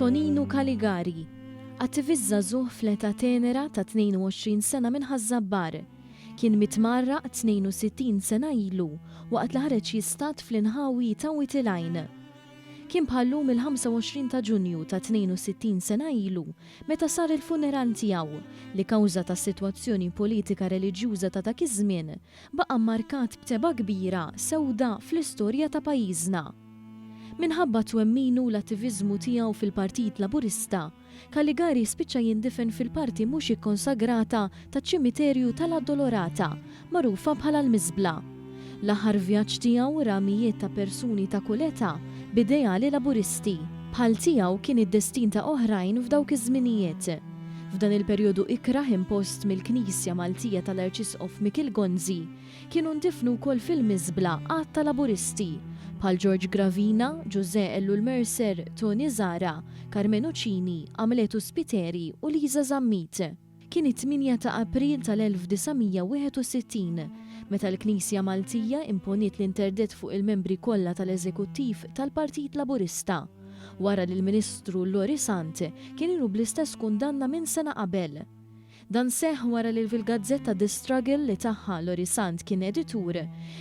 Tonino Caligari, attivist żagħżugħ fl-età tenera ta' 22 sena minn Ħażabbar. Kien mitmarraq 62 sena ilu waqt li ħareġ jistat fl-inħawi ta' Witilajn. Kien bħallum il-25 ta' Ġunju ta' 62 sena ilu meta sar il-funeral tiegħu li kawża ta' sitwazzjoni politika reliġjuża ta' dak iż-żmien baqa' mmarkat b'teba' kbira sewda fl-istorja ta' pajjiżna. Minħabba twemminu l-attiviżmu tiegħu fil-Partit Laburista, Caligari spiċċa jindifen fil-parti mhux ikkonsagrata taċ-ċimiterju tal-Addolorata, magħrufa bħala l-Miżbla. L-aħħar vjaġġ tiegħu ra mijiet ta' persuni ta' kull età b'ideali laburisti. Bħal tiegħu kien id-destin ta' oħrajn f'dawk iż-żminijiet. F'dan il-perjodu ikraħ impost mill-Knisja Maltija tal-Arċisqof Mikil Gonzi kienu ndifnu wkoll fil-Miżbla għad ta' laburisti bħal George Gravina, José Ellul Mercer, Tony Zara, Carmenu Cini, Amletu Spiteri u Liza Zammit. Kien it-8 ta' April tal-1961 meta l-Knisja Maltija imponiet l-interditt fuq il-membri kollha tal-Eżekuttiv tal-Partit Laburista wara li l-Ministru Lori Sant kien ilu bl-istess kundanna minn sena qabel. Dan seħ wara li fil-gazzetta The Struggle li tagħha Lori Sant kien editur,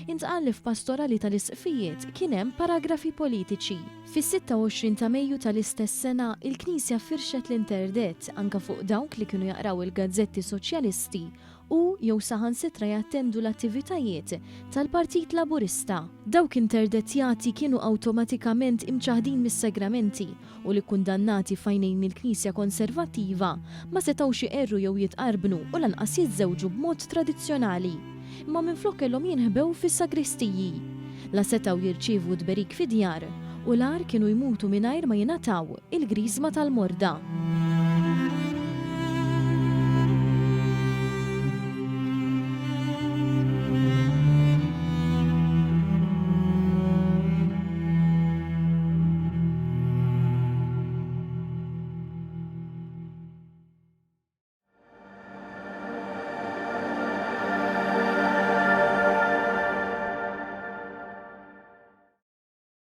intqal li f'pastorali tal-isqfijiet kien hemm paragrafi politiċi. Fis-26 ta' Mejju tal-istess sena, il-Knisja firxet l-interdett anke fuq dawk li kienu jaqraw il-gazzetti soċjalisti u jew saħansitra jattendu l-attivitajiet tal-Partit Laburista. Dawk interdettjati kienu awtomatikament imċaħdin mis-segramenti u li kundannati fajnejn il-Knisja Konservattiva ma setgħux iqerru jew jitqarbnu u lanqas jiżżewġu b'mod tradizzjonali. Imma minflok kellhom jinħbew fis-sagristiji. La setgħu jirċievu tberik fi djar u l-ar kienu jmutu mingħajr ma jingħataw il-griżma tal-morda.